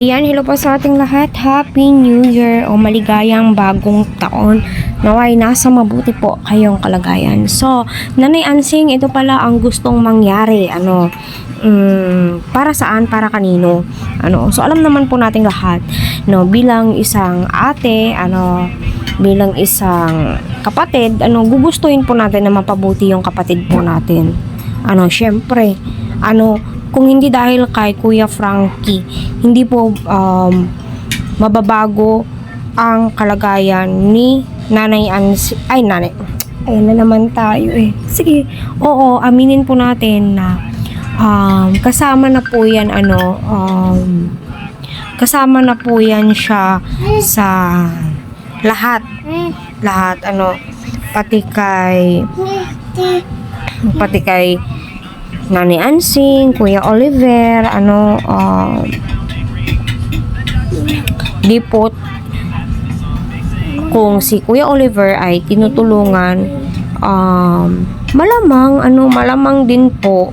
Yan, hello po sa ating lahat. Happy New Year o maligayang bagong taon. Naway nasa mabuti po kayong kalagayan. So, Nanay Ansing, ito pala ang gustong mangyari. Para saan? Para kanino? So, alam naman po nating lahat, bilang isang ate, bilang isang kapatid, gugustuhin po natin na mapabuti yung kapatid po natin. Syempre, kung hindi dahil kay Kuya Frankie, hindi po mababago ang kalagayan ni Nanay Ansing. Ay, nanay. Ayan na naman tayo eh. Sige, oo, aminin po natin na kasama na po yan, kasama na po yan siya sa lahat, pati kay Nanay Ansing, Kuya Oliver, di po kung si Kuya Oliver ay tinutulungan, malamang din po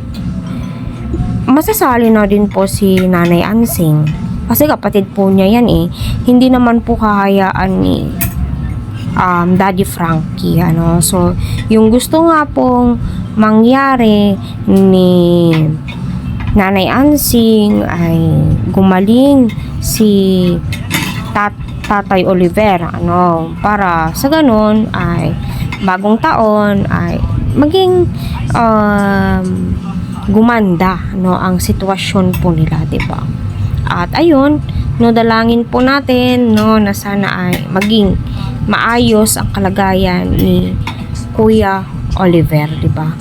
masasali na din po si Nanay Ansing. Kasi kapatid po niya yan eh. Hindi naman po kahayaan ni Daddy Frankie, So, yung gusto nga pong mangyari ni Nanay Ansing ay gumaling si Tatay Oliver, para sa ganun ay bagong taon ay maging gumanda, ang sitwasyon po nila, diba? At ayun, dalangin po natin, na sana ay maging maayos ang kalagayan ni Kuya Oliver, diba?